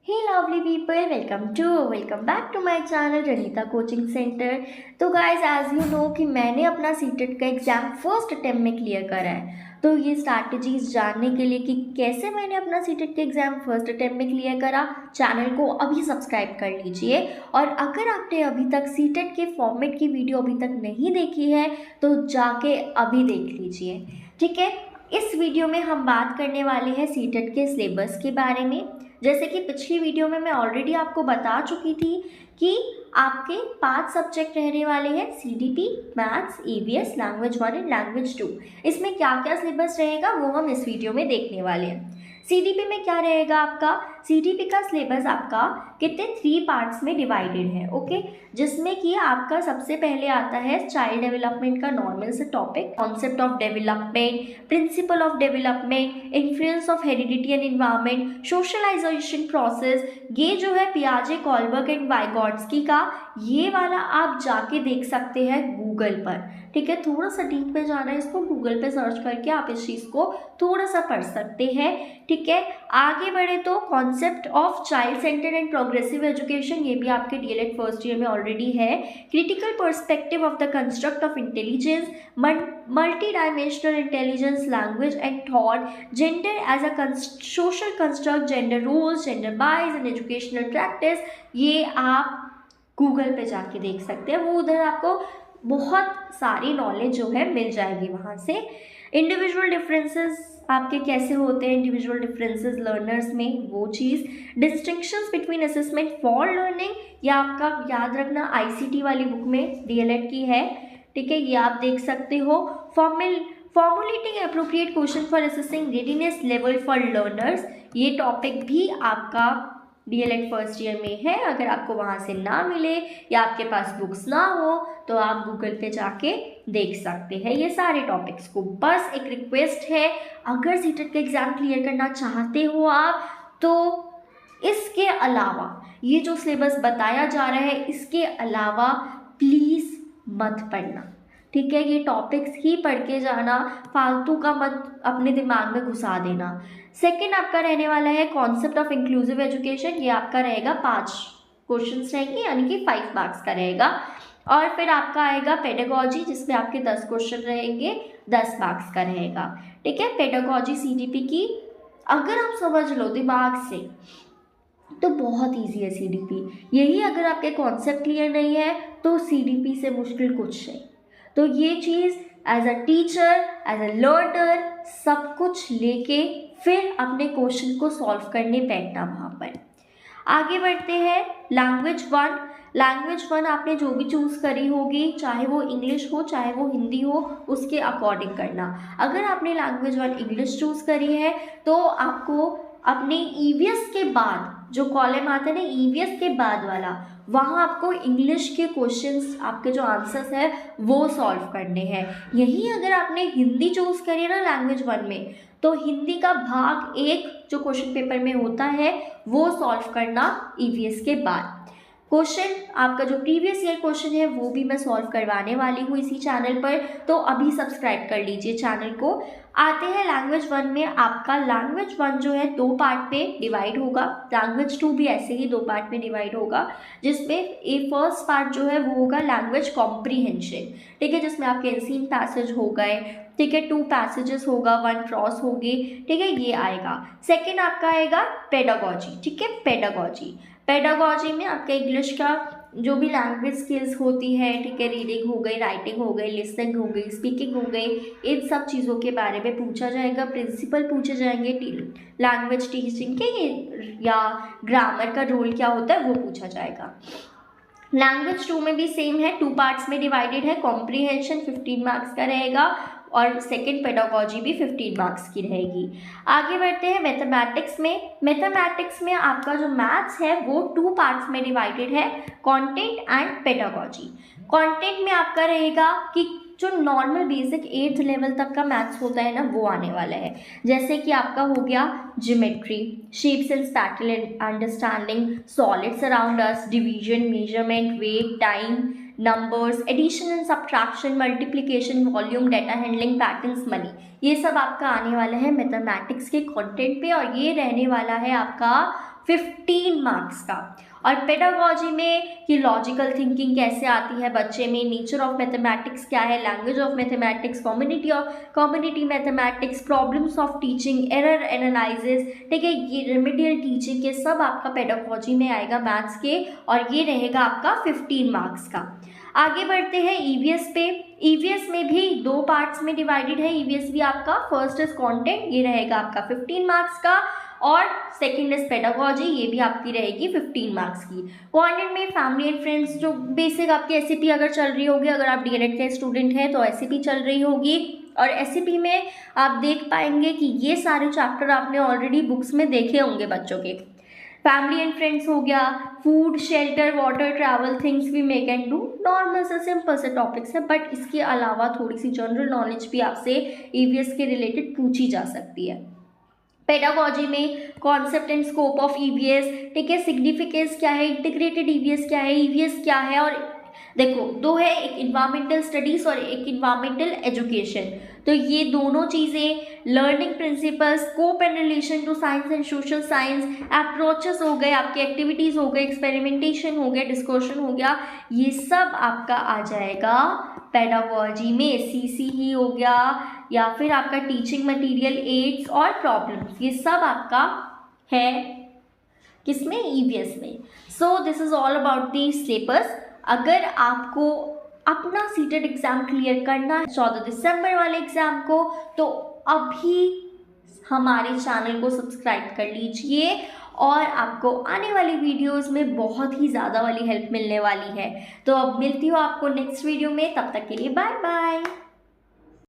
Hey lovely people, welcome back to my channel Ranita Coaching Center। तो guys as you know कि मैंने अपना CTET का exam first attempt में clear करा है। तो ये स्ट्रैटेजीज जानने के लिए कि कैसे मैंने अपना सीटेट का एग्ज़ाम फर्स्ट अटेम्प्ट में क्लियर करा, चैनल को अभी सब्सक्राइब कर लीजिए। और अगर आपने अभी तक सीटेट के फॉर्मेट की वीडियो अभी तक नहीं देखी है तो जाके अभी देख लीजिए, ठीक है। इस वीडियो में हम बात करने वाले हैं सीटेट के सिलेबस के बारे में। जैसे कि पिछली वीडियो में मैं ऑलरेडी आपको बता चुकी थी कि आपके 5 सब्जेक्ट रहने वाले हैं, CDP, maths, EVS, language 1 and language 2। इसमें क्या क्या सिलेबस रहेगा वो हम इस वीडियो में देखने वाले हैं। सीडीपी में क्या रहेगा आपका, सीडीपी का सिलेबस आपका कितने 3 पार्ट्स में डिवाइडेड है, ओके। जिसमें कि आपका सबसे पहले आता है चाइल्ड डेवलपमेंट का नॉर्मल से topic, concept of development, principle of development, influence of heredity and environment, socialisation process. ये जो है पियाजे, कोलबर्ग एंड वाइगॉट्स्की का, ये वाला आप जाके देख सकते हैं गूगल पर, ठीक है। थोड़ा सा डीप पे जाना है, इसको गूगल पे सर्च करके आप इस चीज़ को थोड़ा सा पढ़ सकते हैं, ठीक है। आगे बढ़े तो concept of child centred and progressive education, ये भी आपके डीएलएड फर्स्ट ईयर में ऑलरेडी है। Critical perspective of the construct of intelligence, multi dimensional intelligence, language and thought, gender as a social construct, gender roles, gender bias and educational practice, ये आप Google पे जाके देख सकते हैं। वो उधर आपको बहुत सारी नॉलेज जो है मिल जाएगी वहाँ से। इंडिविजुअल डिफरेंसेस आपके कैसे होते हैं, इंडिविजुअल डिफरेंसेस लर्नर्स में, वो चीज़। Distinctions between assessment for learning, ये आपका याद रखना आईसीटी वाली बुक में डीएलएड की है, ठीक है। ये आप देख सकते हो। Formulating appropriate question for assessing readiness level for learners, ये टॉपिक भी आपका डीएलएड फर्स्ट ईयर में है। अगर आपको वहाँ से ना मिले या आपके पास बुक्स ना हो तो आप गूगल पे जाके देख सकते हैं ये सारे टॉपिक्स को। बस एक रिक्वेस्ट है, अगर सीटेट का एग्ज़ाम क्लियर करना चाहते हो आप, तो इसके अलावा ये जो सिलेबस बताया जा रहा है इसके अलावा प्लीज़ मत पढ़ना, ठीक है। ये टॉपिक्स ही पढ़ के जाना, फालतू का मत अपने दिमाग में घुसा देना। सेकंड आपका रहने वाला है कॉन्सेप्ट ऑफ इंक्लूसिव एजुकेशन, ये आपका रहेगा 5 क्वेश्चंस रहेंगे, यानी कि 5 मार्क्स का रहेगा। और फिर आपका आएगा पेडागॉजी, जिसमें आपके 10 क्वेश्चन रहेंगे, 10 मार्क्स का रहेगा, ठीक है। पेडागॉजी सीडीपी की अगर आप समझ लो दिमाग से तो बहुत ईजी है सीडीपी। यही अगर आपके कॉन्सेप्ट क्लियर नहीं है तो सीडीपी से मुश्किल कुछ नहीं। तो ये चीज़ as a teacher, as a learner, सब कुछ लेके फिर अपने क्वेश्चन को सॉल्व करने बैठना वहाँ पर। आगे बढ़ते हैं लैंग्वेज 1। लैंग्वेज 1 आपने जो भी चूज़ करी होगी, चाहे वो इंग्लिश हो चाहे वो हिंदी हो, उसके अकॉर्डिंग करना। अगर आपने लैंग्वेज 1 इंग्लिश चूज़ करी है तो आपको अपने ईवीएस के बाद जो कॉलम आता है ना, ईवीएस के बाद वाला, वहाँ आपको इंग्लिश के क्वेश्चंस, आपके जो आंसर्स है वो सॉल्व करने हैं। यही अगर आपने हिंदी चूज़ करी ना लैंग्वेज 1 में, तो हिंदी का भाग 1 जो क्वेश्चन पेपर में होता है वो सॉल्व करना ईवीएस के बाद। क्वेश्चन आपका जो प्रीवियस ईयर क्वेश्चन है वो भी मैं सॉल्व करवाने वाली हूँ इसी चैनल पर, तो अभी सब्सक्राइब कर लीजिए चैनल को। आते हैं लैंग्वेज 1 में। आपका लैंग्वेज 1 जो है 2 पार्ट में डिवाइड होगा, लैंग्वेज 2 भी ऐसे ही 2 पार्ट में डिवाइड होगा, जिसमें फर्स्ट पार्ट जो है वो होगा लैंग्वेज कॉम्प्रीहेंशन, ठीक है, जिसमें आपके एंसीएंट पैसेज हो गए, ठीक है, 2 पैसेजेस होगा, 1 क्रॉस होगी, ठीक है, ये आएगा। सेकेंड आपका आएगा पेडागॉजी, ठीक है। पेडागॉजी में आपका इंग्लिश का जो भी लैंग्वेज स्किल्स होती है, ठीक है, रीडिंग हो गई, राइटिंग हो गई, लिसनिंग हो गई, स्पीकिंग हो गई, इन सब चीज़ों के बारे में पूछा जाएगा। प्रिंसिपल पूछे जाएंगे लैंग्वेज टीचिंग के, या ग्रामर का रोल क्या होता है वो पूछा जाएगा। लैंग्वेज 2 में भी सेम है, 2 पार्ट्स में डिवाइडेड है। कॉम्प्रीहेंशन 15 मार्क्स का रहेगा और सेकेंड पेडागॉजी भी 15 मार्क्स की रहेगी। आगे बढ़ते हैं मैथमेटिक्स में। मैथमेटिक्स में आपका जो मैथ्स है वो 2 पार्ट्स में डिवाइडेड है, कंटेंट एंड पेडागॉजी। कंटेंट में आपका रहेगा कि जो नॉर्मल बेसिक 8th लेवल तक का मैथ्स होता है ना वो आने वाला है। जैसे कि आपका हो गया geometry, shapes and pattern understanding, solids around us, division, measurement, weight, time, numbers, addition and subtraction, multiplication, volume, data handling, patterns, money, ये सब आपका आने वाला है मैथमेटिक्स के कंटेंट पे। और ये रहने वाला है आपका 15 मार्क्स का। और पेडागोजी में कि लॉजिकल थिंकिंग कैसे आती है बच्चे में, नेचर ऑफ मैथमेटिक्स क्या है, language of mathematics, community mathematics, problems of teaching, error analysis, ठीक है, ये रेमेडियल टीचिंग, ये सब आपका पेडागोजी में आएगा मैथ्स के, और ये रहेगा आपका 15 मार्क्स का। आगे बढ़ते हैं ईवीएस पे। ईवीएस में भी 2 पार्ट्स में डिवाइडेड है। ईवीएस भी आपका फर्स्ट इज कंटेंट, ये रहेगा आपका 15 मार्क्स का, और सेकंड इज पेडागोजी, ये भी आपकी रहेगी 15 मार्क्स की। कंटेंट में फैमिली एंड फ्रेंड्स, जो बेसिक आपकी एससीपी अगर चल रही होगी, अगर आप डीएलएड के स्टूडेंट हैं तो एससीपी चल रही होगी, और एससीपी में आप देख पाएंगे कि ये सारे चैप्टर आपने ऑलरेडी बुक्स में देखे होंगे बच्चों के। फैमिली एंड फ्रेंड्स हो गया, food, shelter, water, travel, things we may can do, normal से सिंपल से टॉपिक्स है, बट इसके अलावा थोड़ी सी जनरल नॉलेज भी आपसे ईवीएस के रिलेटेड पूछी जा सकती है। पेडागोजी में concept and scope of EVS, ठीक है, सिग्निफिकेंस क्या है, इंटीग्रेटेड ईवीएस क्या है, ईवीएस क्या है, और देखो 2 है, एक इन्वायरमेंटल स्टडीज़ और एक इन्वायरमेंटल एजुकेशन। तो ये दोनों चीज़ें, learning principles, scope and relation to science and social science, approaches हो गए, आपके एक्टिविटीज़ हो गए, एक्सपेरिमेंटेशन हो गया, डिस्कशन हो गया, ये सब आपका आ जाएगा पेडागोजी में। सीसी ही हो गया, या फिर आपका टीचिंग मटेरियल एड्स और प्रॉब्लम्स, ये सब आपका है किसमें, ईवीएस में। So this is all about the syllabus. अगर आपको अपना सीटेट एग्ज़ाम क्लियर करना है 14 दिसंबर वाले एग्ज़ाम को, तो अभी हमारे चैनल को सब्सक्राइब कर लीजिए, और आपको आने वाली वीडियोस में बहुत ही ज़्यादा वाली हेल्प मिलने वाली है। तो अब मिलती हूँ आपको नेक्स्ट वीडियो में, तब तक के लिए बाय बाय।